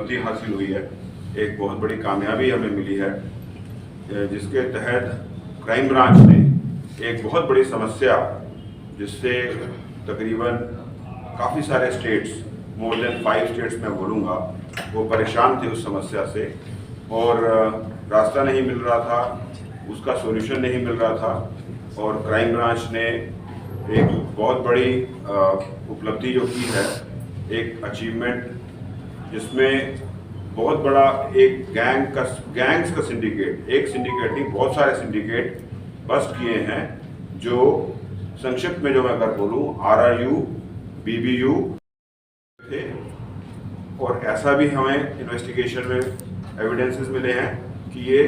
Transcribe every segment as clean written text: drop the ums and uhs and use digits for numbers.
उपलब्धि हासिल हुई है, एक बहुत बड़ी कामयाबी हमें मिली है, जिसके तहत क्राइम ब्रांच ने एक बहुत बड़ी समस्या, जिससे तकरीबन काफ़ी सारे स्टेट्स, मोर देन 5 स्टेट्स मैं बोलूँगा, वो परेशान थे उस समस्या से और रास्ता नहीं मिल रहा था, उसका सॉल्यूशन नहीं मिल रहा था। और क्राइम ब्रांच ने एक बहुत बड़ी उपलब्धि जो की है, एक अचीवमेंट, जिसमें बहुत बड़ा एक गैंग्स का सिंडिकेट, एक सिंडिकेट नहीं बहुत सारे सिंडिकेट बस्ट किए हैं, जो संक्षिप्त में जो मैं अगर बोलूँ RRU, BBU थे। और ऐसा भी हमें इन्वेस्टिगेशन में एविडेंसेस मिले हैं कि ये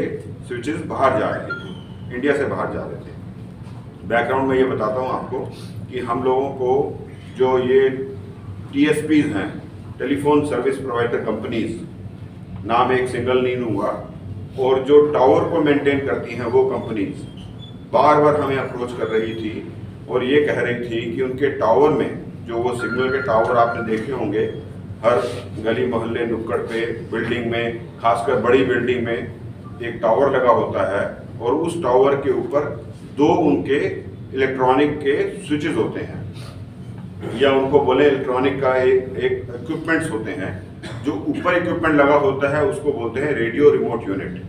स्विचेस बाहर जा रहे थे, इंडिया से बाहर जा रहे थे। बैकग्राउंड में ये बताता हूँ आपको कि हम लोगों को जो ये TSPs हैं, टेलीफोन सर्विस प्रोवाइडर कंपनीज, नाम एक सिंगल नहीं लूँगा, और जो टावर को मेंटेन करती हैं वो कंपनीज बार बार हमें अप्रोच कर रही थी और ये कह रही थी कि उनके टावर में, जो वो सिग्नल के टावर आपने देखे होंगे हर गली मोहल्ले नुक्कड़ पे, बिल्डिंग में, खासकर बड़ी बिल्डिंग में एक टावर लगा होता है और उस टावर के ऊपर 2 उनके इलेक्ट्रॉनिक के स्विचेस होते हैं, या उनको बोले इलेक्ट्रॉनिक का एक इक्विपमेंट्स होते हैं। जो ऊपर इक्विपमेंट लगा होता है उसको बोलते हैं रेडियो रिमोट यूनिट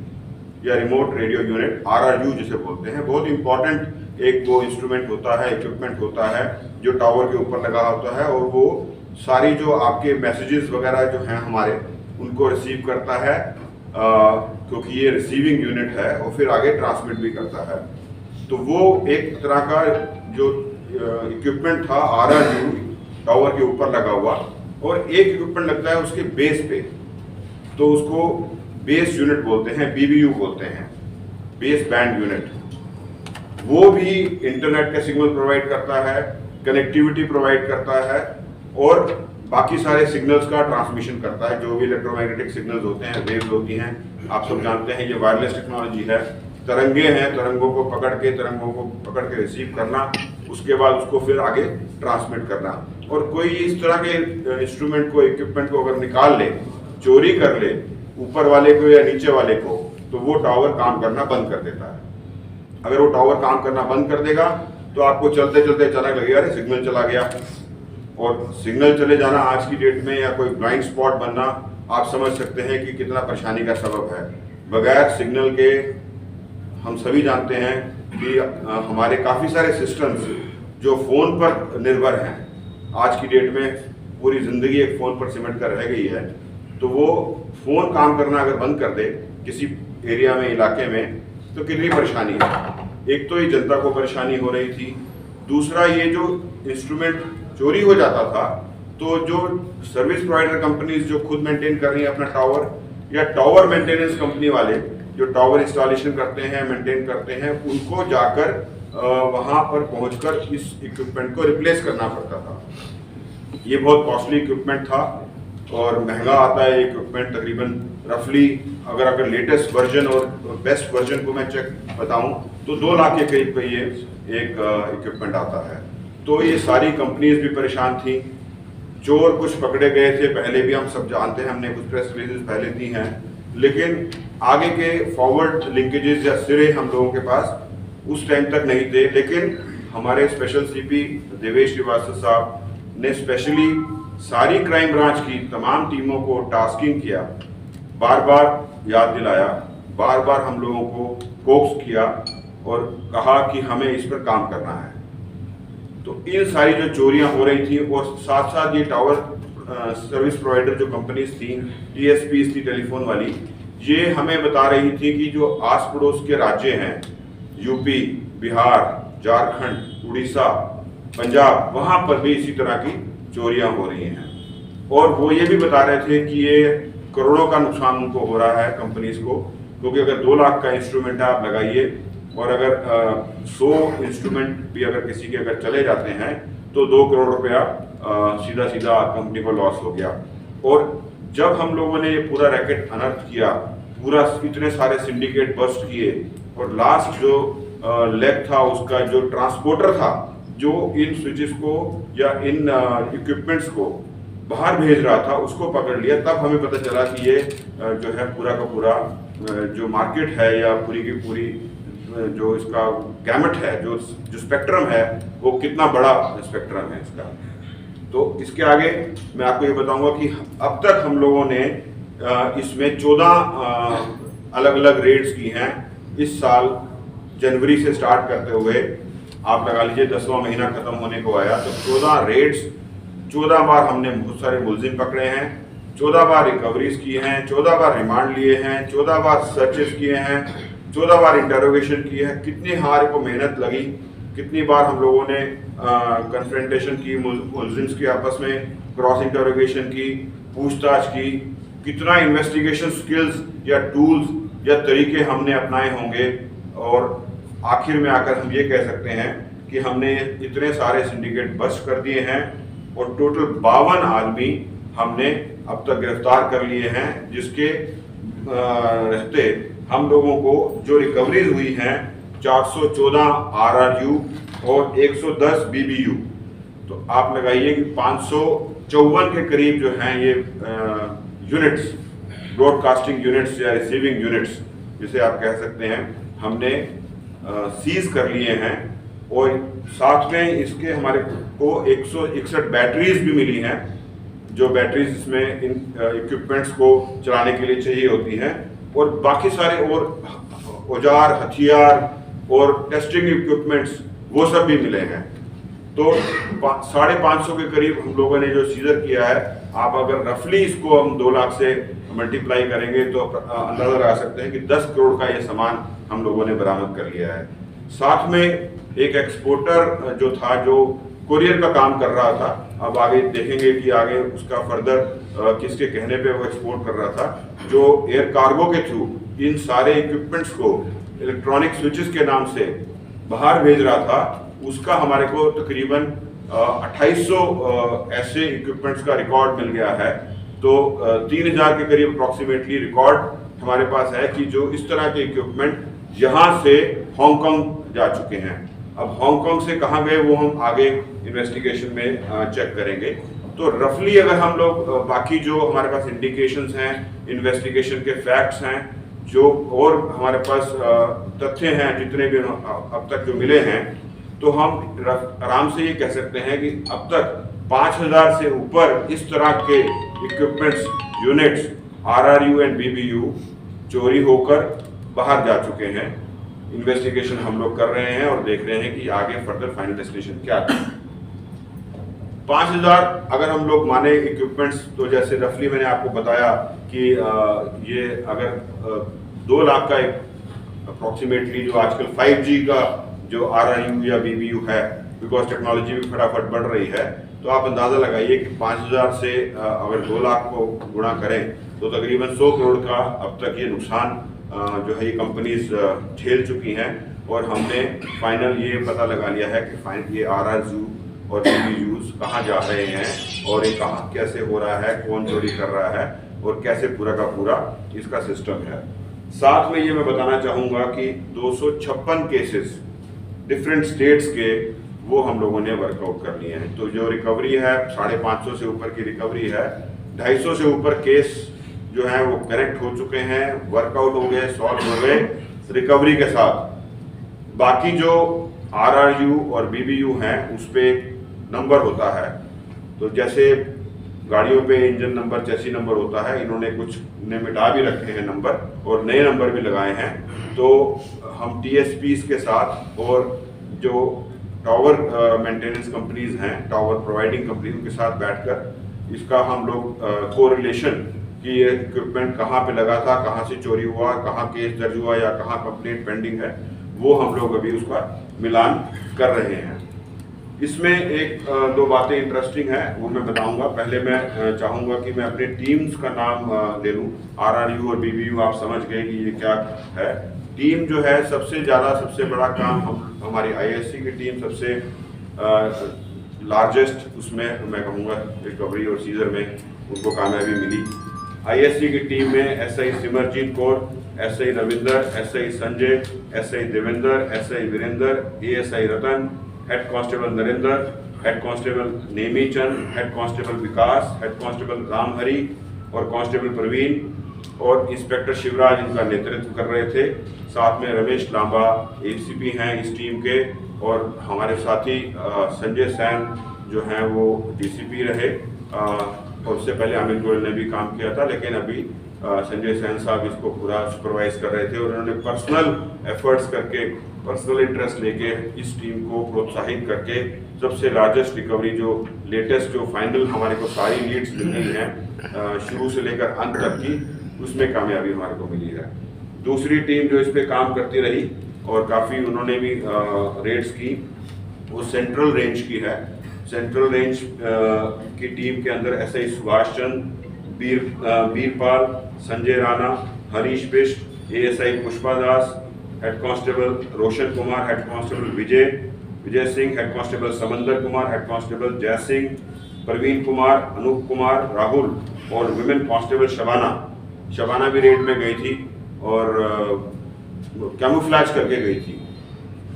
या रिमोट रेडियो यूनिट, RRU जिसे बोलते हैं। बहुत इंपॉर्टेंट एक वो इंस्ट्रूमेंट होता है, इक्विपमेंट होता है जो टावर के ऊपर लगा होता है और वो सारी जो आपके मैसेजेस वगैरह जो हैं हमारे, उनको रिसीव करता है, क्योंकि ये रिसीविंग यूनिट है, और फिर आगे ट्रांसमिट भी करता है। तो वो एक तरह का जो इक्विपमेंट था RRU टावर के ऊपर लगा हुआ, और एक इक्विपमेंट लगता है उसके बेस पे, तो उसको बेस यूनिट बोलते हैं, BBU बोलते हैं, बेस बैंड यूनिट। वो भी इंटरनेट का सिग्नल प्रोवाइड करता है, कनेक्टिविटी प्रोवाइड करता है और बाकी सारे सिग्नल्स का ट्रांसमिशन करता है। जो भी इलेक्ट्रोमैग्नेटिक सिग्नल्स होते हैं, वेव्स होती हैं, आप सब जानते हैं ये वायरलेस टेक्नोलॉजी है। तरंगे हैं, तरंगों को पकड़ के रिसीव करना, उसके बाद उसको फिर आगे ट्रांसमिट करना। और कोई इस तरह के इंस्ट्रूमेंट को, इक्विपमेंट को अगर निकाल ले, चोरी कर ले ऊपर वाले को या नीचे वाले को, तो वो टावर काम करना बंद कर देता है। अगर वो टावर काम करना बंद कर देगा तो आपको चलते चलते अचानक लगेगा अरे सिग्नल चला गया। और सिग्नल चले जाना आज की डेट में, या कोई ब्लाइंड स्पॉट बनना, आप समझ सकते हैं कि कितना परेशानी का सबब है। बगैर सिग्नल के हम सभी जानते हैं कि हमारे काफ़ी सारे सिस्टम्स जो फ़ोन पर निर्भर हैं, आज की डेट में पूरी ज़िंदगी एक फ़ोन पर सिमट कर रह गई है, तो वो फ़ोन काम करना अगर बंद कर दे किसी एरिया में, इलाके में, तो कितनी परेशानी है। एक तो ये जनता को परेशानी हो रही थी, दूसरा ये जो इंस्ट्रूमेंट चोरी हो जाता था, तो जो सर्विस प्रोवाइडर कंपनीज जो खुद मेंटेन कर रही हैं अपना टावर, या टावर मेंटेनेंस कंपनी वाले जो टावर इंस्टॉलेशन करते हैं, मेंटेन करते हैं, उनको जाकर वहाँ पर पहुंचकर इस इक्विपमेंट को रिप्लेस करना पड़ता था। ये बहुत कॉस्टली इक्विपमेंट था और महंगा आता है इक्विपमेंट। तकरीबन रफली अगर लेटेस्ट वर्जन और बेस्ट वर्जन को मैं बताऊं तो 2 लाख के करीब का ये एक इक्विपमेंट आता है। तो ये सारी कंपनीज भी परेशान थी। चोर कुछ पकड़े गए थे, पहले भी हम सब जानते हैं, हमने कुछ प्रेस रिलीजेस पहले दी हैं, लेकिन आगे के फॉरवर्ड लिंकेजेस या सिरे हम लोगों के पास उस टाइम तक नहीं थे। लेकिन हमारे स्पेशल CP देवेश श्रीवास्तव साहब ने स्पेशली सारी क्राइम ब्रांच की तमाम टीमों को टास्किंग किया, बार बार याद दिलाया, बार बार हम लोगों को कोक्स किया और कहा कि हमें इस पर काम करना है। तो इन सारी जो चोरियां हो रही थी, और साथ साथ ये टावर सर्विस प्रोवाइडर जो कंपनीज थी, TSPs थी टेलीफोन वाली, ये हमें बता रही थी कि जो आस पड़ोस के राज्य हैं, यूपी, बिहार, झारखंड, उड़ीसा, पंजाब, वहाँ पर भी इसी तरह की चोरियां हो रही हैं। और वो ये भी बता रहे थे कि ये करोड़ों का नुकसान उनको हो रहा है कंपनीज को, क्योंकि अगर 2 लाख का इंस्ट्रूमेंट आप लगाइए और अगर 100 इंस्ट्रूमेंट भी अगर किसी के अगर चले जाते हैं तो 2 करोड़ रुपया सीधा सीधा कंपनी को लॉस हो गया। और जब हम लोगों ने ये पूरा रैकेट अनर्थ किया, पूरा इतने सारे सिंडिकेट बस्ट किए, और लास्ट जो लेग था उसका जो ट्रांसपोर्टर था, जो इन स्विचेस को या इन इक्विपमेंट्स को बाहर भेज रहा था उसको पकड़ लिया। तब हमें पता चला कि ये जो है पूरा का पूरा जो मार्केट है या पूरी की पूरी जो इसका गैमेट है, जो स्पेक्ट्रम है, वो कितना बड़ा स्पेक्ट्रम है इसका। तो इसके आगे मैं आपको ये बताऊंगा कि अब तक हम लोगों ने इसमें 14 अलग अलग रेड्स की हैं। इस साल जनवरी से स्टार्ट करते हुए आप लगा लीजिए 10वां महीना खत्म होने को आया, तो 14 रेड्स, 14 बार हमने बहुत सारे मुलजिम पकड़े हैं, 14 बार रिकवरीज की हैं, 14 बार रिमांड लिए हैं, 14 बार सर्चेस किए हैं, 14 बार इंटरोगेशन किए हैं। कितनी हमारे को मेहनत लगी, कितनी बार हम लोगों ने कन्फ्रंटेशन की, मुलजिम्स के आपस में क्रॉस इंटरोगेशन की, पूछताछ की, कितना इन्वेस्टिगेशन स्किल्स या टूल्स या तरीके हमने अपनाए होंगे। और आखिर में आकर हम ये कह सकते हैं कि हमने इतने सारे सिंडिकेट बस्ट कर दिए हैं और टोटल 52 आदमी हमने अब तक गिरफ्तार कर लिए हैं, जिसके रहते हम लोगों को जो रिकवरीज हुई हैं 414 RRU और 110 BBU। तो आप लगाइए कि 554 के करीब जो हैं ये यूनिट्स, ब्रॉडकास्टिंग यूनिट्स या रिसीविंग यूनिट्स जिसे आप कह सकते हैं, हमने सीज कर लिए हैं। और साथ में इसके हमारे को 161 बैटरीज भी मिली हैं, जो बैटरीज इसमें इन इक्विपमेंट्स को चलाने के लिए चाहिए होती हैं, और बाकी सारे और औजार, हथियार और टेस्टिंग इक्विपमेंट्स वो सब भी मिले हैं। तो 550 के करीब हम लोगों ने जो सीजर किया है, आप अगर रफली इसको हम 2 लाख से मल्टीप्लाई करेंगे तो अंदाजा लगा सकते हैं कि 10 करोड़ का ये सामान हम लोगों ने बरामद कर लिया है। साथ में एक एक्सपोर्टर जो था, जो कुरियर का काम कर रहा था, अब आगे देखेंगे कि आगे उसका फर्दर किसके कहने पे वो एक्सपोर्ट कर रहा था, जो एयर कार्गो के थ्रू इन सारे इक्विपमेंट्स को इलेक्ट्रॉनिक स्विचेस के नाम से बाहर भेज रहा था, उसका हमारे को तकरीबन 2800 ऐसे इक्विपमेंट्स का रिकॉर्ड मिल गया है। तो 3000 के करीब अप्रॉक्सीमेटली रिकॉर्ड हमारे पास है कि जो इस तरह के इक्विपमेंट यहाँ से हांगकांग जा चुके हैं। अब हांगकांग से कहाँ गए वो हम आगे इन्वेस्टिगेशन में चेक करेंगे। तो रफली अगर हम लोग बाकी जो हमारे पास इंडिकेशंस हैं, इन्वेस्टिगेशन के फैक्ट्स हैं, जो और हमारे पास तथ्य हैं जितने भी अब तक जो मिले हैं, तो हम आराम से ये कह सकते हैं कि अब तक 5000 से ऊपर इस तरह के equipments, units, RRU and BBU चोरी होकर बाहर जा चुके हैं। इन्वेस्टिगेशन हम लोग कर रहे हैं और देख रहे हैं कि आगे फर्दर फाइनल डेस्टिनेशन क्या है। 5000 अगर हम लोग माने इक्विपमेंट्स, तो जैसे रफली मैंने आपको बताया कि ये अगर 2 लाख का अप्रॉक्सीमेटली जो आजकल 5G का जो RRU या BBU है, बिकॉज टेक्नोलॉजी भी फटाफट बढ़ रही है, तो आप अंदाज़ा लगाइए कि 5000 से अगर 2 लाख को गुणा करें तो तकरीबन 100 करोड़ का अब तक ये नुकसान जो है ये कंपनीज झेल चुकी हैं। और हमने फाइनल ये पता लगा लिया है कि ये RRU और BBUs कहाँ जा रहे हैं और ये कहाँ कैसे हो रहा है, कौन चोरी कर रहा है और कैसे पूरा का पूरा इसका सिस्टम है। साथ में ये मैं बताना चाहूँगा कि 256 केसेस डिफरेंट स्टेट्स के वो हम लोगों ने वर्कआउट कर लिए हैं। तो जो रिकवरी है 550 से ऊपर की रिकवरी है, 250 से ऊपर केस जो है वो करेक्ट हो चुके हैं, वर्कआउट हो गए, सॉल्व हो गए रिकवरी के साथ। बाकी जो RRU और BBU हैं उस पर एक नंबर होता है, तो जैसे गाड़ियों पे इंजन नंबर, चेसी नंबर होता है, इन्होंने कुछ ने मिटा भी रखे हैं नंबर और नए नंबर भी लगाए हैं। तो हम TSPs के साथ और जो टावर मेंटेनेंस कंपनीज हैं, टावर प्रोवाइडिंग कंपनी, उनके साथ बैठकर इसका हम लोग कोरिलेशन कि ये इक्विपमेंट कहाँ पे लगा था, कहाँ से चोरी हुआ, कहाँ केस दर्ज हुआ या कहाँ कंप्लेंट पेंडिंग है, वो हम लोग अभी उसका मिलान कर रहे हैं। इसमें एक दो बातें इंटरेस्टिंग है वो मैं बताऊंगा। पहले मैं चाहूँगा कि मैं अपने टीम्स का नाम ले लूँ। RRU और BBU आप समझ गए कि ये क्या है। टीम जो है सबसे बड़ा काम हमारी ISC की टीम सबसे लार्जेस्ट, उसमें मैं कहूँगा रिकवरी और सीजर में उनको कामयाबी मिली। ISC की टीम में SI Simarjeet Kaur, SI Ravinder, SI Sanjay, SI Devender, SI Virender, ASI Ratan, head constable Narender, head constable Nemichand, head constable Vikas, head constable Ramhari और कांस्टेबल प्रवीण और इंस्पेक्टर शिवराज इनका नेतृत्व कर रहे थे। साथ में रमेश लांबा एसीपी हैं इस टीम के, और हमारे साथी संजय सैन जो हैं वो डीसीपी रहे, और उससे पहले अमित गोयल ने भी काम किया था, लेकिन अभी संजय सैन साहब इसको पूरा सुपरवाइज कर रहे थे और उन्होंने पर्सनल एफर्ट्स करके, पर्सनल इंटरेस्ट लेके इस टीम को प्रोत्साहित करके सबसे लार्जेस्ट रिकवरी जो लेटेस्ट जो फाइनल हमारे को सारी लीड्स मिली हैं शुरू से लेकर अंत तक की, उसमें कामयाबी हमारे को मिली है। दूसरी टीम जो इस पे काम करती रही और काफ़ी उन्होंने भी रेड्स की, वो सेंट्रल रेंज की है। सेंट्रल रेंज की टीम के अंदर एसआई सुभाष चंद, बीरपाल, संजय राणा, हरीश बिष्ट, एएसआई पुष्पा दास, head constable Roshan Kumar, head constable Vijay Singh, head constable समंदर कुमार, हेड कांस्टेबल जय सिंह, प्रवीण कुमार, अनूप कुमार, राहुल और विमेन कांस्टेबल शबाना भी रेड में गई थी और कैमोफ्लेज करके गई थी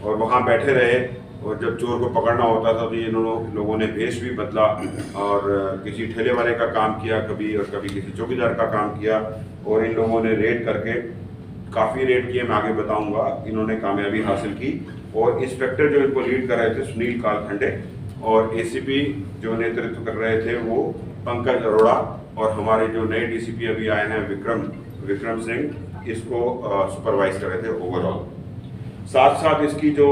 और वहाँ बैठे रहे, और जब चोर को पकड़ना होता था तो ये लोगों ने भेष भी बदला और किसी ठेले वाले का काम किया कभी, और कभी किसी चौकीदार का काम किया, और इन लोगों ने रेड करके काफ़ी रेड किए, मैं आगे बताऊंगा। इन्होंने कामयाबी हासिल की और इंस्पेक्टर जो इनको लीड कर रहे थे सुनील कालखंडे, और एसीपी जो नेतृत्व कर रहे थे वो पंकज अरोड़ा, और हमारे जो नए डीसीपी अभी आए हैं विक्रम सिंह, इसको सुपरवाइज कर रहे थे ओवरऑल। साथ साथ इसकी जो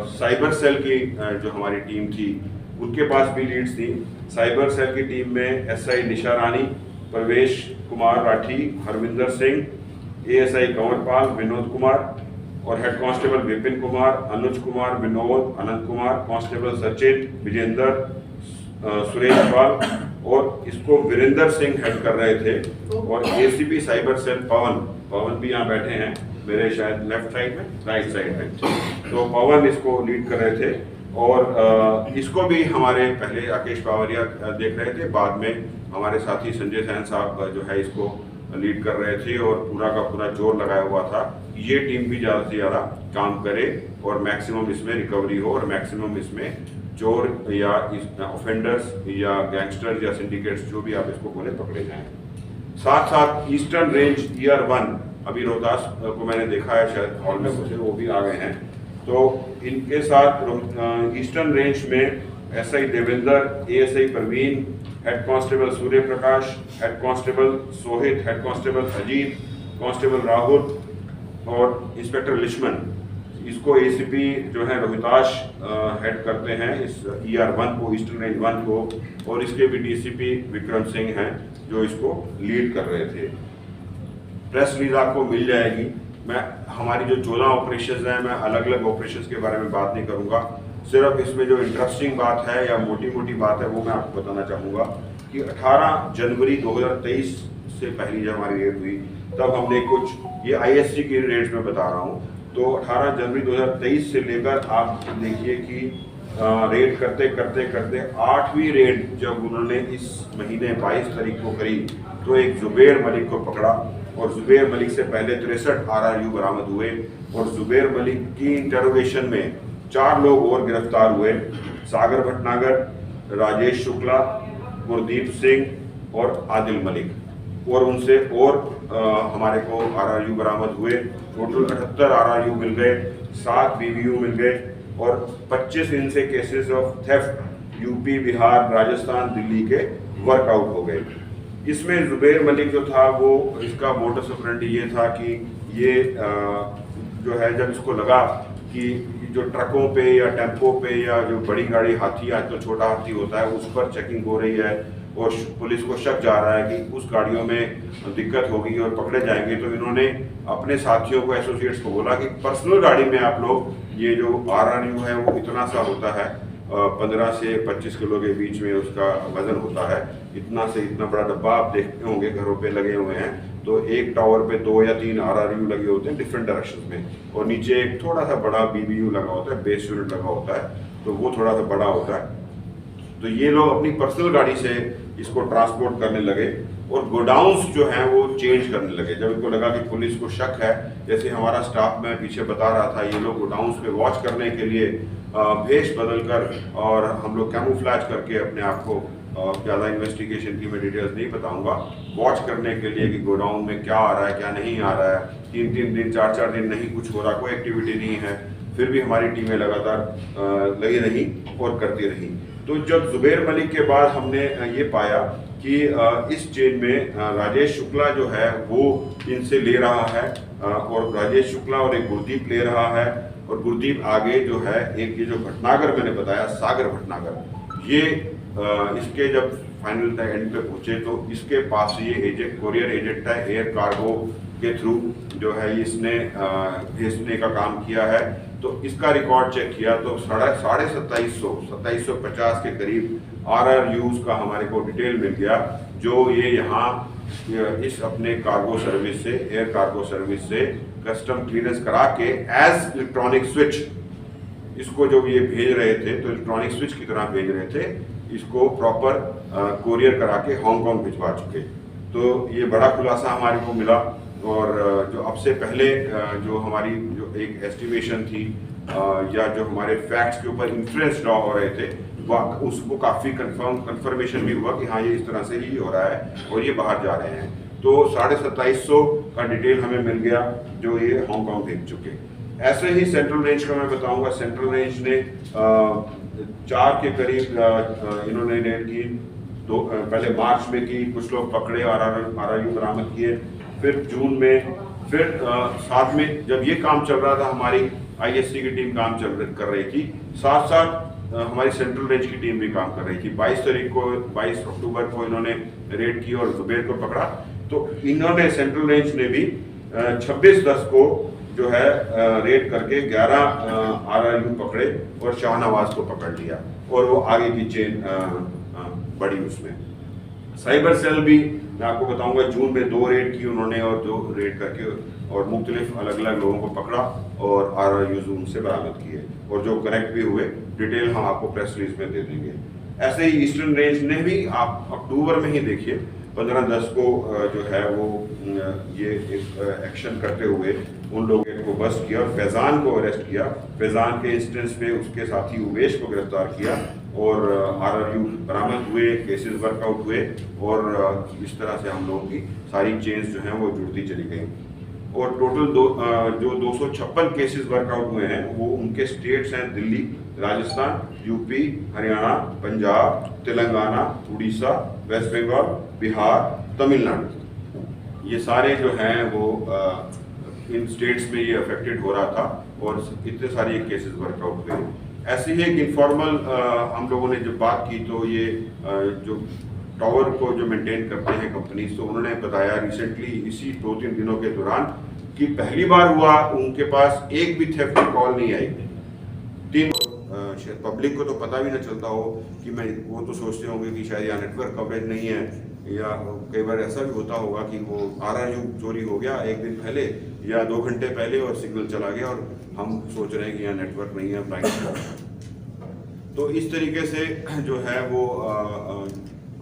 साइबर सेल की जो हमारी टीम थी उनके पास भी लीड्स थी। साइबर सेल की टीम में एसआई निशा रानी, प्रवेश कुमार राठी, हरविंदर सिंह, एएसआई कंवरपाल, विनोद कुमार और हेड कांस्टेबल विपिन कुमार, अनुज कुमार, विनोद, अनंत कुमार, कांस्टेबल सचिन, विजेंद्र, सुरेश पाल, और इसको वीरेंद्र सिंह हेड कर रहे थे। और एसीपी साइबर सेल पवन भी यहाँ बैठे हैं मेरे शायद लेफ्ट साइड में, राइट साइड में, तो पवन इसको लीड कर रहे थे। और इसको भी हमारे पहले राकेश पावरिया देख रहे थे, बाद में हमारे साथी संजय सैन साहब जो है इसको लीड कर रहे थे और पूरा का पूरा जोर लगाया हुआ था ये टीम भी ज़्यादा से ज़्यादा काम करे और मैक्सिमम इसमें रिकवरी हो और मैक्सिमम इसमें चोर या ऑफेंडर्स या गैंगस्टर या सिंडिकेट्स जो भी आप इसको बोले पकड़े जाएं। साथ साथ ईस्टर्न रेंज ईयर 1 अभी रोहतास को मैंने देखा है, शायद हॉल में कुछ वो भी आ गए हैं, तो इनके साथ ईस्टर्न रेंज में SI Devender, ASI Praveen, head constable Surya Prakash, head constable Sohit, head constable Ajit, constable Rahul और इंस्पेक्टर लिश्मन, इसको एसीपी जो है रोहिताश हेड करते हैं इस ईआर 1 को, ईस्टर्न रेंज 1 को, और इसके भी डीसीपी विक्रम सिंह हैं जो इसको लीड कर रहे थे। प्रेस रिलीज आपको मिल जाएगी। मैं हमारी जो 14 ऑपरेशंस हैं, मैं अलग अलग ऑपरेशंस के बारे में बात नहीं करूंगा, सिर्फ इसमें जो इंटरेस्टिंग बात है या मोटी बात है वो मैं आपको बताना चाहूँगा कि 18 जनवरी 2023 से पहली जब हमारी रेड हुई तब हमने कुछ, ये आईएससी की रेड्स में बता रहा हूँ, तो 18 जनवरी 2023 से लेकर आप देखिए कि रेड करते करते 8वीं रेड जब उन्होंने इस महीने 22 तारीख को करी तो एक जुबैर मलिक को पकड़ा, और जुबैर मलिक से पहले 63 RRU बरामद हुए, और जुबैर मलिक की इंटरोगेशन में 4 लोग और गिरफ्तार हुए, सागर भटनागर, राजेश शुक्ला, गुरदीप सिंह और आदिल मलिक, और उनसे और हमारे को RRU बरामद हुए। टोटल 78 RRU मिल गए, 7 BBU मिल गए, और 25 इनसे cases of theft UP, Bihar, Rajasthan, Delhi के वर्कआउट हो गए। इसमें जुबैर मलिक जो था वो, इसका मोटस ऑपरेंडी ये था कि ये जो है जब इसको लगा कि जो ट्रकों पे या टेम्पो पे या जो बड़ी गाड़ी हाथी, आज तो छोटा हाथी होता है, उस पर चेकिंग हो रही है और पुलिस को शक जा रहा है कि उस गाड़ियों में दिक्कत होगी और पकड़े जाएंगे, तो इन्होंने अपने साथियों को, एसोसिएट्स को बोला कि पर्सनल गाड़ी में आप लोग, ये जो RRU है वो इतना सा होता है, 15 से 25 किलो के बीच में उसका वजन होता है, इतना से इतना बड़ा डब्बा आप देखते होंगे घरों पे लगे हुए हैं, तो एक टावर पे 2 या 3 RRU लगे होते हैं डिफरेंट डायरेक्शन में, और नीचे एक थोड़ा सा बड़ा BBU लगा होता है, बेस यूनिट लगा होता है, तो वो थोड़ा सा बड़ा होता है। तो ये लोग अपनी पर्सनल गाड़ी से इसको ट्रांसपोर्ट करने लगे और गोडाउन्स जो हैं वो चेंज करने लगे। जब इनको लगा कि पुलिस को शक है, जैसे हमारा स्टाफ मैं पीछे बता रहा था, ये लोग गोडाउन्स पे वॉच करने के लिए भेष बदल कर और हम लोग कैमोफ्लेज करके अपने आप को, ज़्यादा इन्वेस्टिगेशन की मैं डिटेल्स नहीं बताऊंगा, वॉच करने के लिए कि गोडाउन में क्या आ रहा है क्या नहीं आ रहा है। 3-3 दिन 4-4 दिन नहीं कुछ हो रहा, कोई एक्टिविटी नहीं है, फिर भी हमारी टीमें लगातार लगी रही और करती रही। तो जब जुबैर मलिक के बाद हमने ये पाया कि इस चेन में राजेश शुक्ला जो है वो इनसे ले रहा है, और राजेश शुक्ला और एक गुरदीप ले रहा है, और गुरदीप आगे जो है एक ये जो भटनागर मैंने बताया, सागर भटनागर, ये इसके जब फाइनल एंड पे पहुंचे तो इसके पास ये एजेंट, कोरियर एजेंट है, एयर कार्गो के थ्रू जो है इसने भेजने का काम किया है। तो इसका रिकॉर्ड चेक किया तो 2750 के करीब RRUs का हमारे को डिटेल मिल गया, जो ये यहाँ इस अपने कार्गो सर्विस से, एयर कार्गो सर्विस से कस्टम क्लियरेंस करा के एज इलेक्ट्रॉनिक स्विच इसको जब ये भेज रहे थे तो इलेक्ट्रॉनिक स्विच की तरह भेज रहे थे, इसको प्रॉपर कोरियर करा के हांगकांग भिजवा चुके। तो ये बड़ा खुलासा हमारे को मिला, और जो अब से पहले जो हमारी जो एक एस्टिमेशन थी या जो हमारे फैक्ट्स के ऊपर इन्फ्लुएंस ड्रॉ हो रहे थे, उसको काफ़ी कंफर्मेशन भी हुआ कि हाँ ये इस तरह से ही हो रहा है और ये बाहर जा रहे हैं। तो 2750 का डिटेल हमें मिल गया जो ये हांगकांग भेज चुके। ऐसे ही सेंट्रल रेंज का मैं बताऊंगा। सेंट्रल रेंज ने 4 के करीब इन्होंने रेड की, पहले मार्च में की, कुछ लोग पकड़े और RRU बरामद किए, फिर जून में, फिर साथ में जब ये काम चल रहा था हमारी ISC की टीम काम कर रही थी, साथ साथ हमारी सेंट्रल रेंज की टीम भी काम कर रही थी। 22 अक्टूबर को इन्होंने रेड की और जुबैर को पकड़ा। तो इन्होंने सेंट्रल रेंज ने भी 26/10 को जो है रेड करके 11 RRU पकड़े और शाहनवाज को पकड़ लिया, और वो आगे की चेन बढ़ी उसमें। साइबर सेल भी मैं आपको बताऊंगा, जून में 2 रेड की उन्होंने, और 2 रेड करके और मुख्तलिफ अलग अलग लोगों को पकड़ा और RRUs उनसे बरामद किए, और जो करेक्ट भी हुए, डिटेल हम आपको प्रेस रिलीज में दे देंगे। ऐसे ही ईस्टर्न रेंज ने भी, आप अक्टूबर में ही देखिए 15/10 को जो है वो ये एक एक्शन करते हुए उन लोगों को बस्ट किया और फैज़ान को अरेस्ट किया। फैज़ान के इंस्टेंस पे उसके साथी उवेश को गिरफ्तार किया और RRU बरामद हुए, केसेस वर्कआउट हुए, और इस तरह से हम लोगों की सारी चेन्स जो हैं वो जुड़ती चली गई। और टोटल जो 256 केसेस वर्कआउट हुए हैं वो उनके स्टेट्स हैं दिल्ली, राजस्थान, UP, हरियाणा, पंजाब, तेलंगाना, उड़ीसा, वेस्ट बंगाल, बिहार, तमिलनाडु। ये सारे जो हैं वो इन स्टेट्स में ये अफेक्टेड हो रहा था, और इतने सारे केसेस वर्कआउट हुए। ऐसे ही एक इनफॉर्मल हम लोगों ने जब बात की तो ये जो टावर को जो मेंटेन करते हैं कंपनीज, तो उन्होंने बताया रिसेंटली इसी 2-3 दिनों के दौरान कि पहली बार हुआ उनके पास एक भी थेफ्ट की कॉल नहीं आई। शायद पब्लिक को तो पता भी ना चलता हो कि वो तो सोचते होंगे कि शायद यहाँ नेटवर्क कवरेज नहीं है, या कई बार ऐसा भी होता होगा कि वो RRU चोरी हो गया 1 दिन पहले या 2 घंटे पहले और सिग्नल चला गया और हम सोच रहे हैं कि यहाँ नेटवर्क नहीं है, फ्लाइट। तो इस तरीके से जो है वो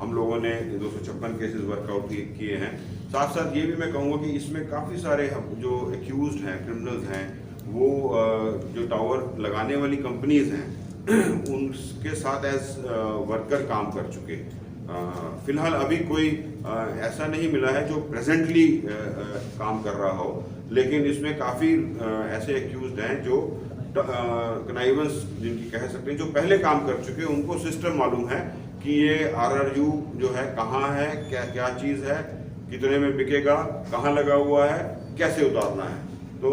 हम लोगों ने 256 केसेस वर्कआउट किए हैं। साथ साथ ये भी मैं कहूँगा कि इसमें काफ़ी सारे जो एक्यूज्ड हैं, क्रिमिनल्स हैं, वो जो टावर लगाने वाली कंपनीज हैं उनके साथ एज वर्कर काम कर चुके। फिलहाल अभी कोई ऐसा नहीं मिला है जो प्रेजेंटली काम कर रहा हो, लेकिन इसमें काफ़ी ऐसे एक्यूज्ड हैं जो कनाइवेंस जिनकी कह सकते हैं, जो पहले काम कर चुके, उनको सिस्टम मालूम है कि ये RRU जो है कहाँ है, क्या क्या चीज़ है, कितने में बिकेगा, कहाँ लगा हुआ है, कैसे उतारना है। तो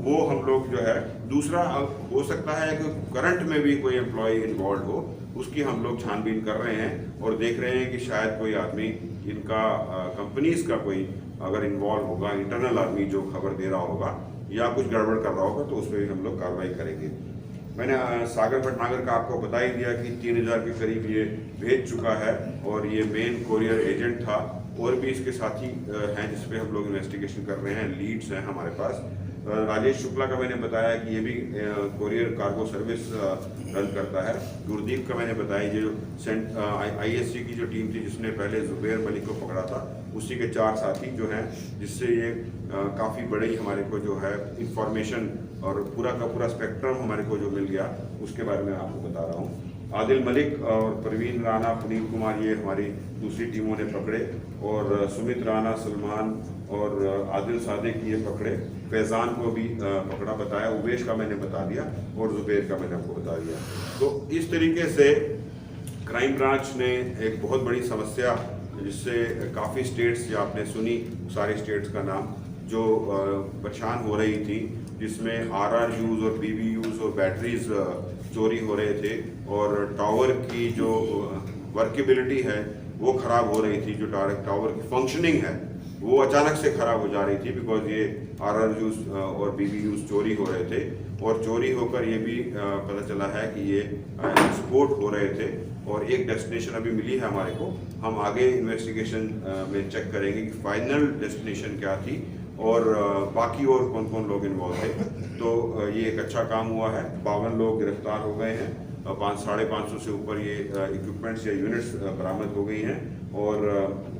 वो हम लोग जो है, दूसरा हो सकता है कि करंट में भी कोई एम्प्लॉय इन्वॉल्व हो, उसकी हम लोग छानबीन कर रहे हैं और देख रहे हैं कि शायद कोई आदमी इनका कंपनीज का कोई अगर इन्वॉल्व होगा, इंटरनल आदमी जो खबर दे रहा होगा या कुछ गड़बड़ कर रहा होगा, तो उस पर भी हम लोग कार्रवाई करेंगे। मैंने सागर भटनागर का आपको बता ही दिया कि 3000 के करीब ये भेज चुका है और ये मेन कोरियर एजेंट था, और भी इसके साथी हैं जिस पे हम लोग इन्वेस्टिगेशन कर रहे हैं, लीड्स हैं हमारे पास। राजेश शुक्ला का मैंने बताया कि ये भी कोरियर कार्गो सर्विस रन करता है। गुरदीप का मैंने बताया, ये जो ISC की जो टीम थी जिसने पहले जुबैर मलिक को पकड़ा था, उसी के 4 साथी जो हैं, जिससे ये काफ़ी बड़ी हमारे को जो है इंफॉर्मेशन और पूरा का पूरा स्पेक्ट्रम हमारे को जो मिल गया, उसके बारे में आपको बता रहा हूँ। आदिल मलिक और परवीन राणा, पुनीत कुमार, ये हमारी दूसरी टीमों ने पकड़े, और सुमित राणा, सलमान और आदिल सादिक ये पकड़े। फैज़ान को भी पकड़ा, बताया। उवेश का मैंने बता दिया और जुबैर का मैंने आपको बता दिया। तो इस तरीके से क्राइम ब्रांच ने एक बहुत बड़ी समस्या, जिससे काफ़ी स्टेट्स, या आपने सुनी सारे स्टेट्स का नाम, जो परेशान हो रही थी, जिसमें RRUs और BBUs और बैटरीज चोरी हो रहे थे, और टावर की जो वर्केबिलिटी है वो ख़राब हो रही थी। जो टावर की फंक्शनिंग है वो अचानक से ख़राब हो जा रही थी, बिकॉज ये RRUs और BBUs चोरी हो रहे थे, और चोरी होकर ये भी पता चला है कि ये एक्सपोर्ट हो रहे थे। और एक डेस्टिनेशन अभी मिली है हमारे को, हम आगे इन्वेस्टिगेशन में चेक करेंगे कि फाइनल डेस्टिनेशन क्या थी, और बाकी और कौन कौन लोग इन्वॉल्व थे। तो ये एक अच्छा काम हुआ है। 52 लोग गिरफ्तार हो गए हैं, 550 से ऊपर ये इक्विपमेंट्स या यूनिट्स बरामद हो गई हैं, और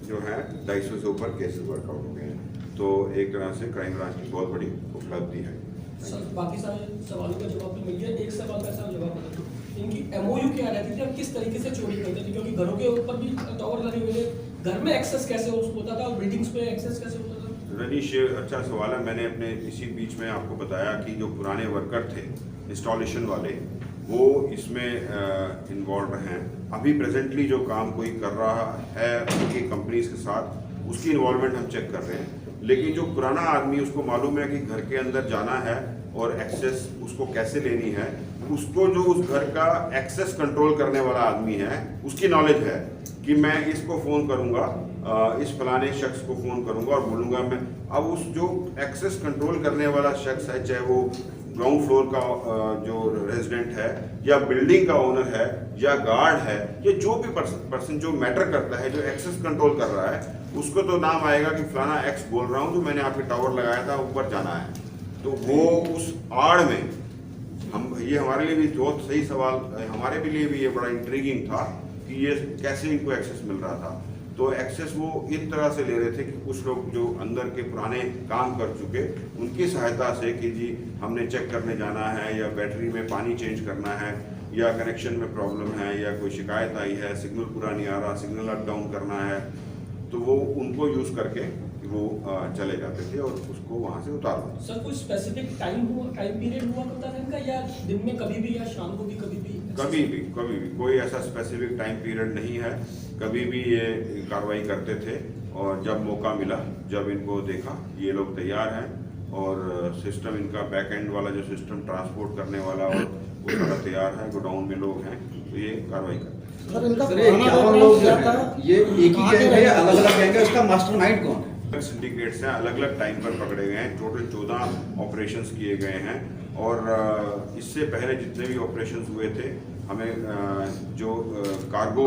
जो है 250 से ऊपर केसेस वर्कआउट हो गए हैं। तो एक तरह से क्राइम ब्रांच की बहुत बड़ी उपलब्धि है। सर, बाकी सारे सवालों का जवाब तो मिल गया। एक सवाल का सर जवाब बता, इनकी MOU क्या रहती थी और किस तरीके से चोरी करते थे? क्योंकि घरों के ऊपर भी टावर लगे हुए थे, घर में एक्सेस कैसे होता था और बिल्डिंग्स पे एक्सेस कैसे होता था? रनीश, अच्छा सवाल है। मैंने अपने इसी बीच में आपको बताया कि जो पुराने वर्कर थे इंस्टॉलेशन वाले, वो इसमें इन्वॉल्व हैं। अभी प्रेजेंटली जो काम कोई कर रहा है उनकी कंपनीज के साथ, उसकी इन्वॉल्वमेंट हम चेक कर रहे हैं। लेकिन जो पुराना आदमी, उसको मालूम है कि घर के अंदर जाना है और एक्सेस उसको कैसे लेनी है, उसको जो उस घर का एक्सेस कंट्रोल करने वाला आदमी है, उसकी नॉलेज है कि मैं इसको फ़ोन करूंगा, इस फलाने शख्स को फ़ोन करूंगा और बोलूंगा मैं। अब उस जो एक्सेस कंट्रोल करने वाला शख्स है, चाहे वो ग्राउंड फ्लोर का जो रेजिडेंट है, या बिल्डिंग का ओनर है, या गार्ड है, या जो भी पर्सन जो मैटर करता है, जो एक्सेस कंट्रोल कर रहा है, उसको तो नाम आएगा कि फलाना एक्स बोल रहा हूँ, जो मैंने आपके टावर लगाया था, ऊपर जाना है। तो वो उस आड़ में ये हमारे लिए भी बहुत सही सवाल, हमारे भी लिए भी ये बड़ा इंट्रीगिंग था कि ये कैसे इनको एक्सेस मिल रहा था। तो एक्सेस वो इस तरह से ले रहे थे कि कुछ लोग जो अंदर के पुराने काम कर चुके, उनकी सहायता से कि जी हमने चेक करने जाना है, या बैटरी में पानी चेंज करना है, या कनेक्शन में प्रॉब्लम है, या कोई शिकायत आई है, सिग्नल पूरा नहीं आ रहा, सिग्नल अप डाउन करना है, तो वो उनको यूज़ करके वो चले जाते थे और उसको वहाँ से उतार देते। सर, कोई स्पेसिफिक टाइम पीरियड हुआ करता था इनका, या दिन में कभी भी, या शाम को भी कभी भी? कभी भी कोई ऐसा स्पेसिफिक टाइम पीरियड नहीं है। कभी भी ये कार्रवाई करते थे, और जब मौका मिला, जब इनको देखा ये लोग तैयार हैं, और सिस्टम इनका बैक एंड वाला जो सिस्टम ट्रांसपोर्ट करने वाला, और वो सारा तैयार है, गोडाउन में लोग हैं, तो ये कार्रवाई करते हैं। सर, इनका पुराना लोग जो है, ये एक ही गैंग है या अलग-अलग गैंग है? इसका मास्टरमाइंड कौन है? सिंडिकेट्स हैं, अलग अलग टाइम पर पकड़े गए हैं। टोटल 14 ऑपरेशंस किए गए हैं, और इससे पहले जितने भी ऑपरेशंस हुए थे, हमें जो कार्गो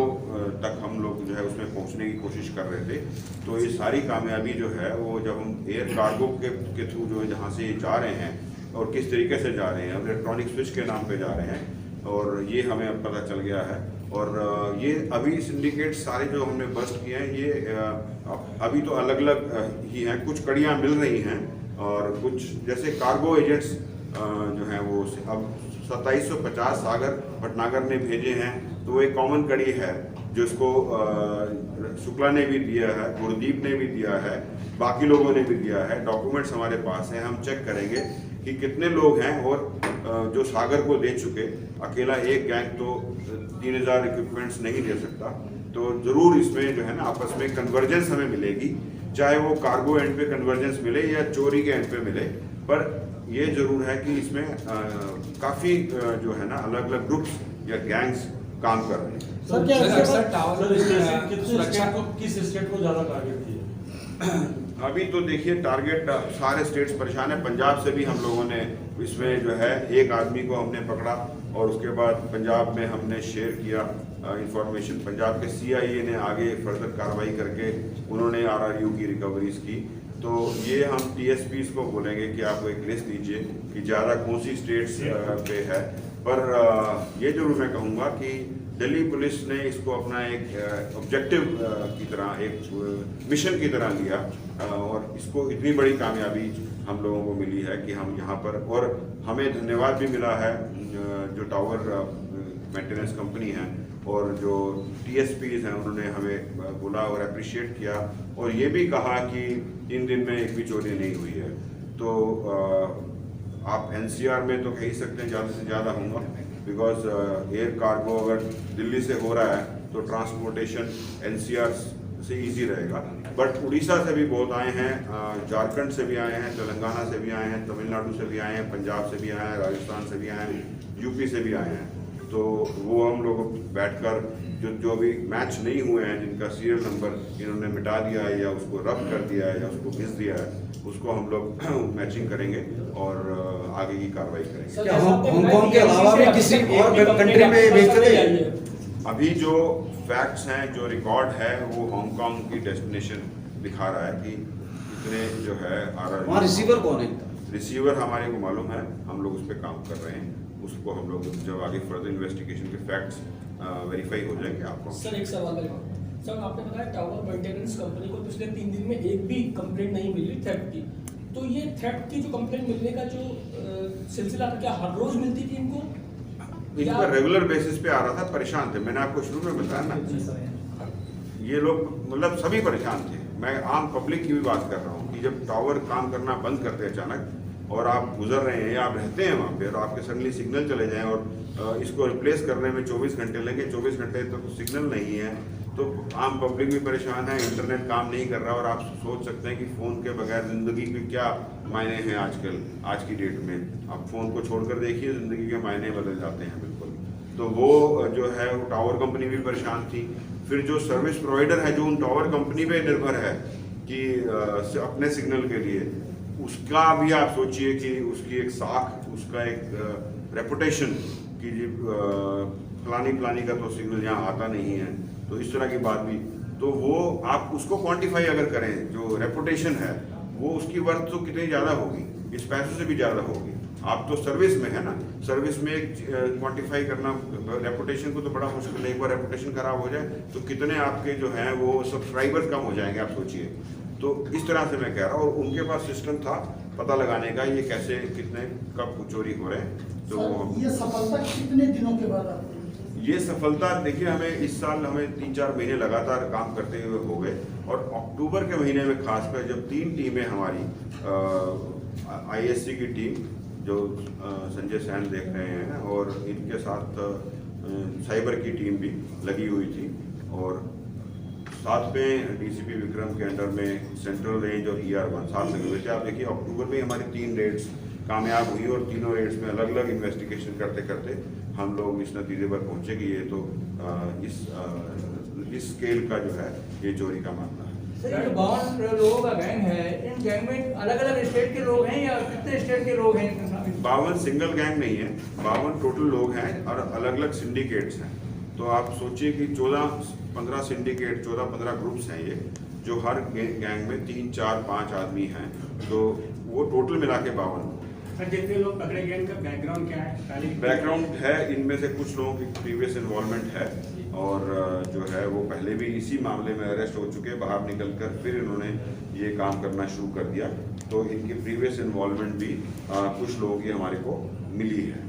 तक हम लोग जो है उसमें पहुंचने की कोशिश कर रहे थे। तो ये सारी कामयाबी जो है वो जब हम एयर कार्गो के थ्रू जो है जहाँ से ये जा रहे हैं और किस तरीके से जा रहे हैं, इलेक्ट्रॉनिक स्विच के नाम पे जा रहे हैं, और ये हमें अब पता चल गया है। और ये अभी सिंडिकेट सारे जो हमने बस्ट किए हैं, ये अभी तो अलग अलग ही हैं, कुछ कड़ियाँ मिल रही हैं, और कुछ जैसे कार्गो एजेंट्स जो हैं वो अब 2750 सागर भटनागर ने भेजे हैं, तो वो एक कॉमन कड़ी है जिसको शुक्ला ने भी दिया है, गुरदीप ने भी दिया है, बाकी लोगों ने भी दिया है। डॉक्यूमेंट्स हमारे पास हैं, हम चेक करेंगे कि कितने लोग हैं, और जो सागर को दे चुके। अकेला एक गैंग तो 3000 इक्विपमेंट्स नहीं दे सकता, तो ज़रूर इसमें जो है ना आपस में कन्वर्जेंस हमें मिलेगी, चाहे वो कार्गो एंड पे कन्वर्जेंस मिले या चोरी के एंड पे मिले। पर ये ज़रूर है कि इसमें काफ़ी जो है ना अलग अलग ग्रुप्स या गैंग्स काम कर रहे हैं। सर, क्या किस स्टेट को ज़्यादा टारगेट किया? अभी तो देखिए टारगेट सारे स्टेट्स परेशान है। पंजाब से भी हम लोगों ने इसमें जो है एक आदमी को हमने पकड़ा, और उसके बाद पंजाब में हमने शेयर किया इंफॉर्मेशन। पंजाब के CIA ने आगे फर्दर कार्रवाई करके उन्होंने RRU की रिकवरीज की। तो ये हम TSPs को बोलेंगे कि आप एक लिस्ट दीजिए कि ज़्यादा कौन सी स्टेट्स पे है। पर ये जरूर मैं कहूँगा कि दिल्ली पुलिस ने इसको अपना एक ऑब्जेक्टिव की तरह, एक मिशन की तरह लिया और इसको इतनी बड़ी कामयाबी हम लोगों को मिली है कि हम यहाँ पर, और हमें धन्यवाद भी मिला है जो टावर मेंटेनेंस कंपनी है और जो TSPs हैं, उन्होंने हमें बोला और अप्रिशिएट किया और ये भी कहा कि इन दिन में एक भी चोरी नहीं हुई है। तो आप NCR में तो कह ही सकते हैं ज़्यादा से ज़्यादा होगा, बिकॉज एयर कार्गो अगर दिल्ली से हो रहा है तो ट्रांसपोर्टेशन NCR से इजी रहेगा। बट उड़ीसा से भी बहुत आए हैं, झारखंड से भी आए हैं, तेलंगाना से भी आए हैं, तमिलनाडु से भी आए हैं, पंजाब से भी आए हैं, राजस्थान से भी आए हैं, UP से भी आए हैं। तो वो हम लोग बैठकर जो भी मैच नहीं हुए हैं, जिनका सीरियल नंबर इन्होंने मिटा दिया है या उसको रब कर दिया है या उसको घिस दिया है, उसको हम लोग मैचिंग करेंगे और आगे की कार्रवाई करेंगे। क्या हांगकांग के अलावा भी किसी और कंट्री में बेचते थे? अभी जो फैक्ट्स हैं, जो रिकॉर्ड है, वो हांगकांग की डेस्टिनेशन दिखा रहा है कि इतने जो है वहाँ रिसीवर कौन है? रिसीवर हमारे को मालूम है, हम लोग उस पर काम कर रहे हैं। उसको हम लोग जब आगे फर्दर इन्वेस्टिगेशन के फैक्ट्स वेरीफाई हो जाएंगे आपको। सर एक सवाल है सर, आपने बताया टावर मेंटेनेंस कंपनी को पिछले 3 दिन में एक भी कंप्लेंट नहीं मिली थेफ्ट की, तो ये थेफ्ट की जो कंप्लेंट मिलने का जो सिलसिला था, क्या हर रोज मिलती थी इनको? इन पर रेगुलर बेसिस पे आ रहा था, परेशान थे। मैंने आपको शुरू में बताया ना, ये लोग मतलब सभी परेशान थे। मैं आम पब्लिक की भी बात कर रहा हूँ कि जब टावर काम करना बंद करते अचानक और आप गुजर रहे हैं या आप रहते हैं वहाँ पे और आपके सडनली सिग्नल चले जाएं और इसको रिप्लेस करने में 24 घंटे लगे, 24 घंटे तो सिग्नल नहीं है, तो आम पब्लिक भी परेशान है, इंटरनेट काम नहीं कर रहा और आप सोच सकते हैं कि फ़ोन के बगैर ज़िंदगी के क्या मायने हैं आजकल, आज की डेट में। आप फ़ोन को छोड़कर देखिए, ज़िंदगी के मायने बदल जाते हैं बिल्कुल। तो वो जो है वो टावर कंपनी भी परेशान थी। फिर जो सर्विस प्रोवाइडर है, जो उन टावर कंपनी पे निर्भर है कि अपने सिग्नल के लिए, उसका भी आप सोचिए कि उसकी एक साख, उसका एक रेपुटेशन कि फलानी का तो सिग्नल यहाँ आता नहीं है, तो इस तरह की बात भी। तो वो आप उसको क्वांटिफाई अगर करें, जो रेपुटेशन है वो उसकी वर्थ तो कितनी ज़्यादा होगी, इस पैसों से भी ज़्यादा होगी। आप तो सर्विस में है ना, सर्विस में क्वांटिफाई करना रेपुटेशन को तो बड़ा मुश्किल है। एक बार रेपुटेशन खराब हो जाए तो कितने आपके जो हैं वो सब्सक्राइबर्स कम हो जाएंगे, आप सोचिए। तो इस तरह से मैं कह रहा हूँ, और उनके पास सिस्टम था पता लगाने का ये कैसे, कितने, कब चोरी हो रहे हैं। तो ये सफलता कितने दिनों के बाद आपको? ये सफलता देखिए, हमें इस साल हमें 3-4 महीने लगातार काम करते हुए हो गए, और अक्टूबर के महीने में खासकर जब 3 टीमें हमारी ISC की टीम जो संजय सैन देख रहे हैं और इनके साथ साइबर की टीम भी लगी हुई थी, और साथ में DCP विक्रम के अंडर में सेंट्रल रेंज और ER1 साथ लगे हुए थे। आप देखिए अक्टूबर में हमारी 3 रेड्स कामयाब हुई और तीनों रेड्स में अलग अलग इन्वेस्टिगेशन करते करते हम लोग इस नतीजे पर पहुंचे कि ये तो इस स्केल का जो है ये चोरी का मामला है। सर, ये 52 लोगों का गैंग है, इन गैंग में अलग अलग स्टेट के लोग हैं या कितने स्टेट के लोग हैं? 52 सिंगल गैंग नहीं है, 52 टोटल लोग हैं और अलग अलग सिंडिकेट्स हैं। तो आप सोचिए कि 14-15 सिंडिकेट, 14-15 ग्रुप्स हैं ये, जो हर गैंग में 3-4-5 आदमी हैं, तो वो टोटल मिला के 52। सर, जितने लोग पकड़े गए इनका बैकग्राउंड क्या है? बैकग्राउंड है, इनमें से कुछ लोगों की प्रीवियस इन्वॉल्वमेंट है और जो है वो पहले भी इसी मामले में अरेस्ट हो चुके, बाहर निकलकर फिर इन्होंने ये काम करना शुरू कर दिया। तो इनकी प्रीवियस इन्वॉल्वमेंट भी कुछ लोगों की हमारे को मिली है।